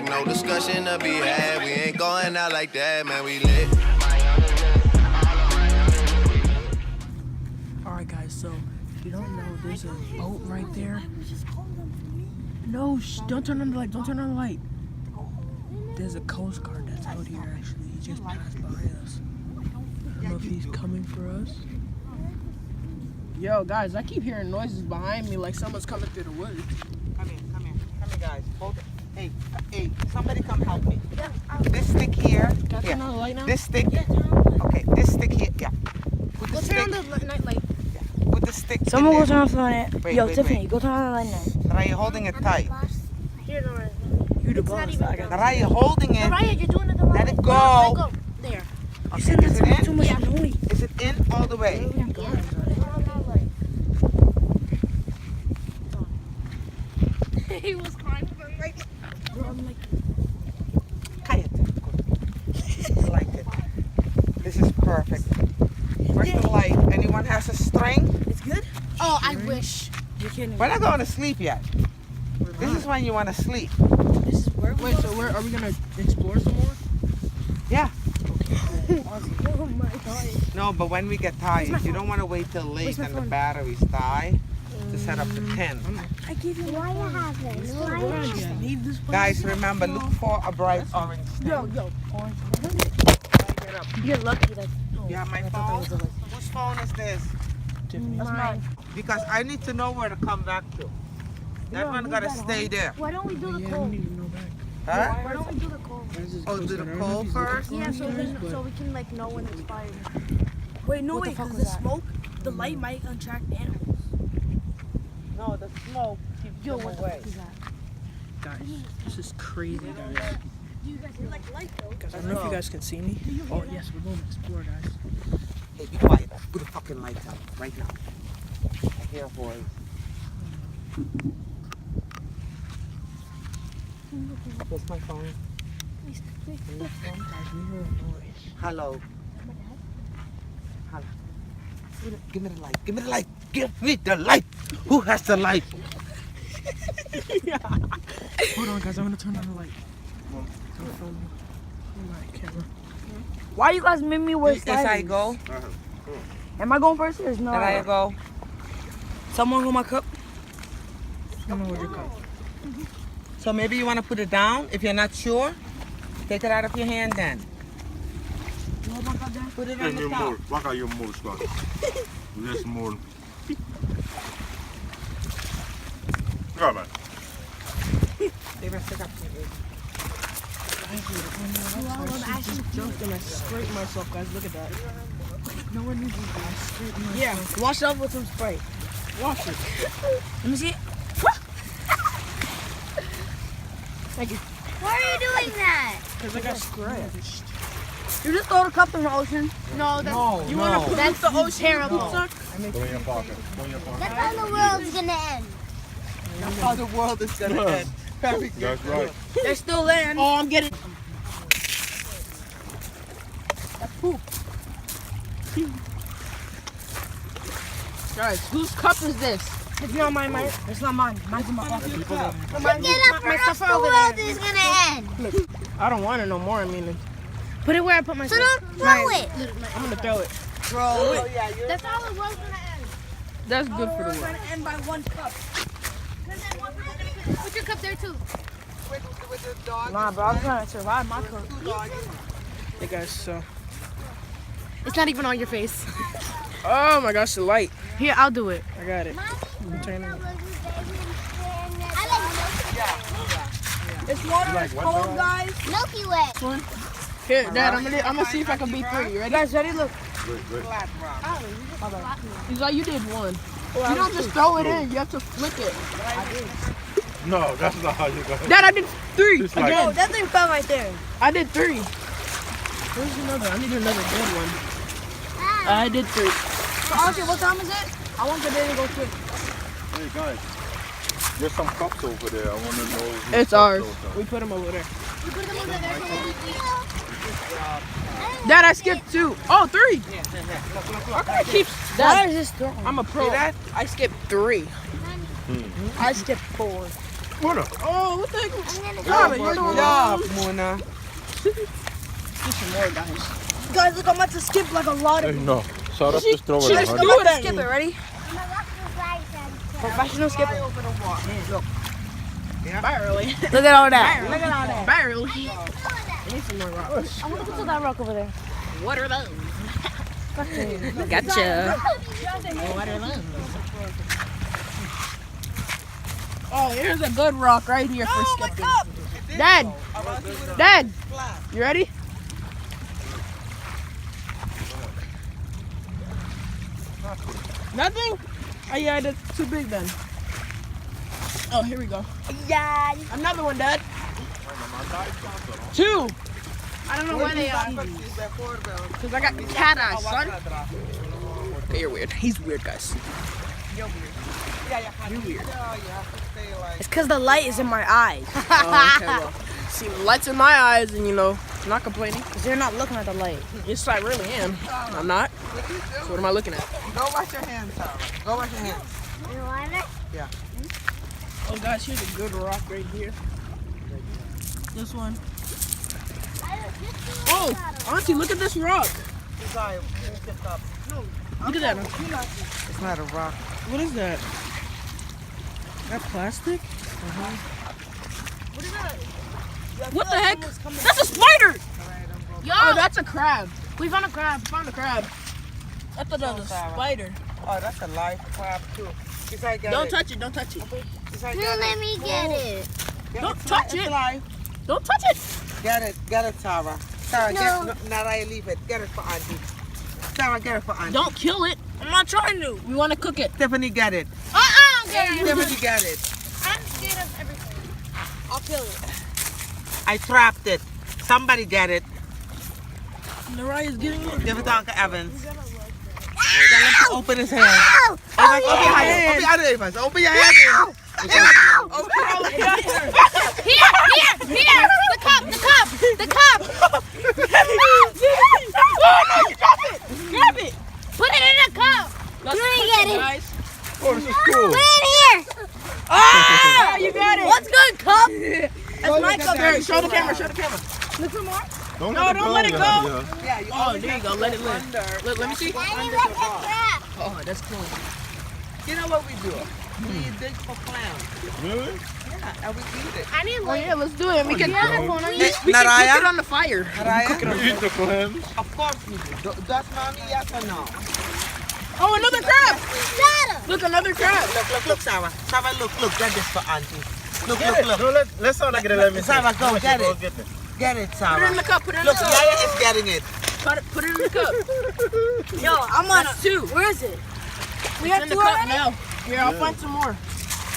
bag, no discussion to be had. We ain't going out like that, man, we lit. Alright guys, so if you don't know, there's a boat right there. No, don't turn on the light, don't turn on the light. There's a Coast Guard that's out here actually. He just passed by us. I don't know if he's coming for us. Yo guys, I keep hearing noises behind me like someone's coming through the woods. Come here, guys. Hold it. Hey, somebody come help me. This stick here. Can I turn on the light now? This stick. Yeah, turn on the light. Okay, this stick here. Yeah. Put the Go stick. turn on the night light. Yeah. Put the stick. Someone in go there. turn off the light. Wait, Yo, wait, Tiffany, wait. go turn on the light now. Raya, you're holding it tight. Here, Noraya. You the It's not boss. even I got done. Raya, you're holding it. Noraya, you're doing it the wrong way. Let it go. Let go. There. Okay, is it Too in? much noise. Is it in all the way? Yeah, turn on that light. He was crying for the light. I like it. This is perfect. Where's the light? Anyone has a string? It's good? Oh, I wish. You're kidding. We're not going to sleep yet. This is when you want to sleep. This is where we Wait, so where are we gonna explore some more? Yeah. Oh my god. No, but when we get tired, you don't want to wait till late and the batteries die to set up the tent. I gave you why you have it. Leave this place. Guys, remember, look for a bright orange stick. Yo, You're lucky that. You have my phone? Whose phone is this? Tiffany. That's mine. Because I need to know where to come back to. That one gotta stay there. Why don't we do the Yeah, we cold? need to know back. Huh? Why don't we do the cold? Oh, do the pole first? Yeah, so we can like know when it's fired. Wait, no What the way, fuck because was the that? smoke, the light might attract animals. No, the smoke keeps Yo, them what the away. fuck is that? Guys, this is crazy, guys. Do you guys like light though? Guys, I don't know if you guys can see me. Oh, yes, we're going to explore, guys. Hey, be quiet. Put the fucking lights out right now. I hear a voice. Where's my phone? Guys, we heard a noise. Hello. Hello. Give me the light. Give me the light. Give me the light. Who has the light? Hold on, guys, I'm gonna turn on the light. Don't film me. My camera. Why you guys make me wear Yes, I sliders? go. Am I going first or is no? Did I go? Someone hold my cup. I don't know where your cup. So maybe you want to put it down. If you're not sure, take it out of your hand then. You hold my cup down? Put it on Geen the je top. mol, waar ga je mol staan? Dit is mol. Ja man. They were set up for you. I just jumped and I scraped myself, guys. Look at that. No one needs you, guys. Scraped myself. Yeah, wash it off with some Sprite. Wash it. Let me see it. Thank you. Why are you doing that? Because I got scratched. You just throw the cup in the ocean. No, that's No, You no. want to put that's the ocean terrible. pizza? Kom in je pakken. Kom in je pakken. That's how the world's gonna end. That's how the world is going to end. Very good. That's right. There's still land. Oh, I'm getting. Guys, whose cup is this? It's not mine, mine. It's not mine. Mine's in my pocket. Pick it up or else the world is gonna end. I don't want it no more. I mean, Put it where I put my So stuff. don't throw it. I'm gonna throw it. Oh, yeah, you're That's how the world's gonna end. That's good for the We're world. gonna end by one cup. Put your cup there too. with the dog. Nah, bro, I'm trying to survive my cup. Hey guys, so. It's not even on your face. Oh my gosh, the light. Here, I'll do it. I got it. Turn it. This water is cold, guys. Milky Way. Here, Dad, I'm gonna see if I can beat 3. You ready? Guys, ready? Look. Wait, wait. He's like, you did 1. You don't just throw it in. You have to flick it. No, that's not how you go. Dad, I did 3 It's like- again. Oh, that thing fell right there. I did 3. Where's another? I need another good one. I did 3. So, Archie, what time is it? I want the day to go quick. Hey guys, there's some cups over there. I want to know. whose It's cups ours. those are. We put them over there. You put them over there so we Dad, I skipped 2. Oh, 3. I keep. Why Dad, is this throwing? I'm a pro. See that? I skipped 3. I skipped 4. Oh, what the heck? Good job, Mona. Guys, look, I'm about to skip like a lot of No. Sarah, just throw She it just in. threw it at skip me. it. Ready? Professional skipper. Barely. Look at all that. Look at all that. Barely. I need some more rocks. I want to put that rock over there. What are those? Gotcha. What are those? Oh, here's a good rock right here for skipping. Dad! Dad! You ready? Nothing? Oh yeah, that's too big then. Oh, here we go. Yeah. Another one, Dad. 2. I don't know where they are. Because I got cat eyes, son. Okay, you're weird. He's weird, guys. You're weird. It's because the light is in my eyes. Oh, okay, well. See, lights in my eyes and, I'm not complaining. Because you're not looking at the light. Yes, I really am. I'm not. So what am I looking at? Go wash your hands, Sarah. Go wash your hands. Oh, guys, here's a good rock right here. This one. Oh, Auntie, look at this rock. Look at that. It's not a rock. What is that? That plastic? What the heck? That's a spider! Oh, that's a crab. We found a crab. Found a crab. I thought that was a spider. Oh, that's a live crab too. Don't touch it. Don't touch it. Let me get it. Don't touch it. Live. Don't touch it. Get it, Sarah. Sarah, Naraya, leave it. Get it for Auntie. Sarah, get it for Auntie. Don't kill it. I'm not trying to. We want to cook it. Stephanie, get it. Stephanie, get it. I'm scared of everything. I'll kill it. I trapped it. Somebody get it. Naraya's getting it. Give it to Uncle Evans. Tell him to open his hand. Evans, open your hand. Evans. Open your hand. Here! The cup! Grab it. Put it in a cup! Let's You cook ain't get it. guys. Oh, this is cool. Put it in here! Ah, you got it. What's good, cup? That's my cup. Here, show the camera. Show the camera. Look for more. Don't don't let it go. Yeah. Yeah, you Oh, there you go. Let it live. Let me see. Daddy, let the crap! Oh, that's cool. You know what we do? We dig for clams. Really? Yeah, and we eat it. I need Oh yeah, let's do it. We can. Naraya? We can cook it on the fire. Naraya? You eat the clams? Of course we do. Does mommy yes or no? Oh, another crab. Shut up! Look, another crab. Look, Sarah. Sarah, look, get this for Auntie. Look. No, let's not get it. Let me see. Sarah, go get it. Get it. Get it, Put it Sarah. in the cup. Put it in the Look, cup. Yaya is getting it. Put it in the cup. Yo, I'm on That's 2. Where is it? We It's have in the 2 cup already? now. Here, I'll find some more.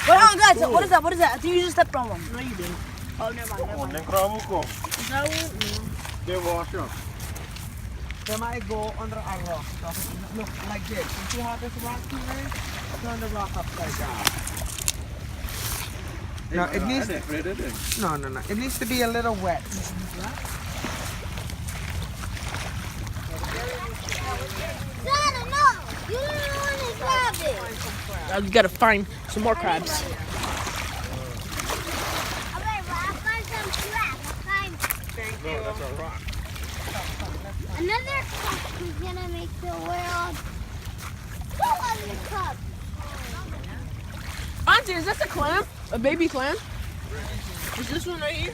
Wait on, guys. What is that? What is that? I think you just stepped on one. No, you didn't. Oh, never mind. Oh, then crab ko. Is that one? No. They wash up. They might go under a rock. Look, like this. You see how this rock is? Turn the rock upside down. No, it needs to, no. It needs to be a little wet. Dada, no! You don't want to grab it! You gotta find some more crabs. Okay, well, I'll find some crap. No, that's a rock. Another cup is gonna make the world. Who wants the cup? Auntie, is this a clam? A baby clam? Is this one right here?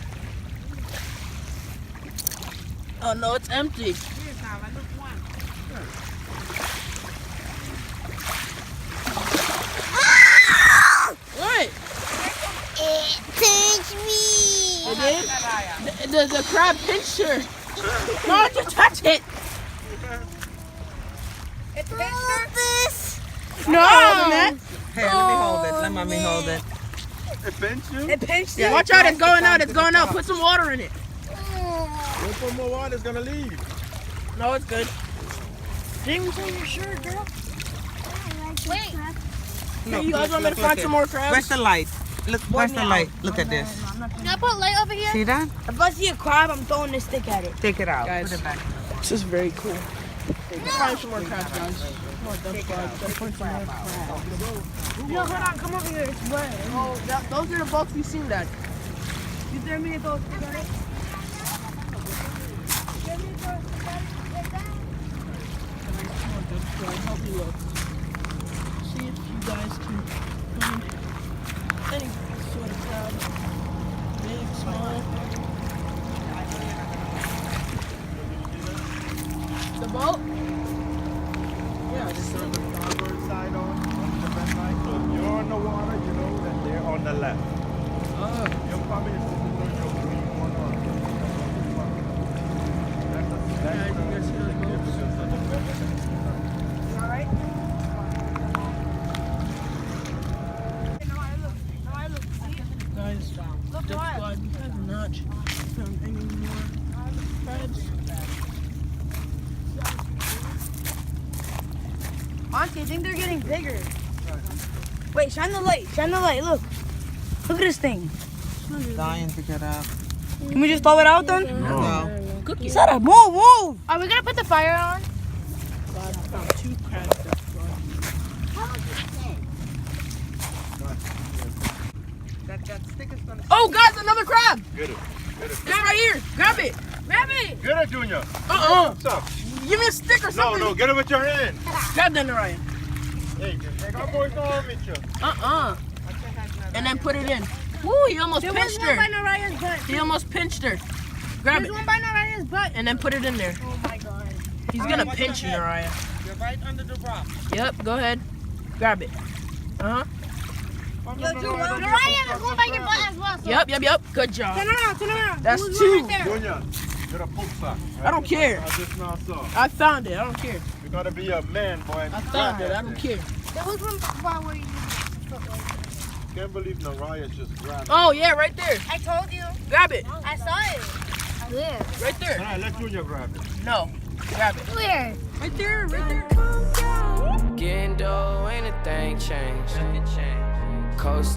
Oh no, it's empty. What? It pinched me! It did? The crab pinched her. No, don't touch it. Hold this! No. Hey, let me hold it. Let mommy hold it. It pinched you? It pinched Yeah, it. Watch out, it's going out. It's going out. Put some water in it. Don't put more water, it's gonna leave. No, it's good. Didn't say your shirt, girl. Wait. You guys want me to find some more crabs? Where's the light? Look, where's the light? Look at this. Can I put light over here? See that? If I see a crab, I'm throwing this stick at it. Take it out. Guys. Put it back. This is very cool. Let's find some more crabs, guys. Come on, Dump Squad. Let's find some more crabs. Yo, hold on, come over here. It's wet. Oh, those are the boats we've seen, Dad. You dare me to go? Come on, Dump Squad. Help me look. See if you guys can find any sort of crab. Big, small. The boat? Yeah, just turn the starboard side on the red light. So if you're on the water, you know that they're on the left. You're probably supposed to turn your green one on. That's Yeah, you guys see those boats? Alright? Guys, Dump Squad, we have not found any more crabs. Auntie, I think they're getting bigger. Wait, shine the light. Shine the light. Look. Look at this thing. Dying to get out. Can we just throw it out then? No. Cookie. Shut up. Move, move. Are we going to put the fire on? God, I found 2 crabs, Dump Squad. That stick is gonna. Oh, guys, another crab! Get it. It's right here. Grab it. Grab it. Get it, Junior. Uh-uh. What's up? Give me a stick or No, something. no, get it with your hand. Grab that, Narayan. Hey, take our boys on with you. Uh-uh. And then put it in. Woo, he almost pinched her. Narayan's butt. He almost pinched her. Grab There's it. one by Narayan's butt. And then put it in there. Oh my god. He's gonna pinch you, Narayan. You're right under the rock. Yep, go ahead. Grab it. Uh-huh. Narayan, Narayan, go by your butt as well. So Yep. Good job. Turn around, turn around. That's Who's 2. right there? Junior, get a poop sock. I don't care. I just now saw. I found it. I don't care. You gotta be a man, boy. and I grab found it. that I don't thing. care. There was one by where you Can't believe Narayan just grabbed it. Oh, yeah, right there. I told you. Grab it. I saw it. where? Right there. Alright, let Junior grab it. No. Grab it. Where? Right there. Right there. Getting dough, anything change. Coast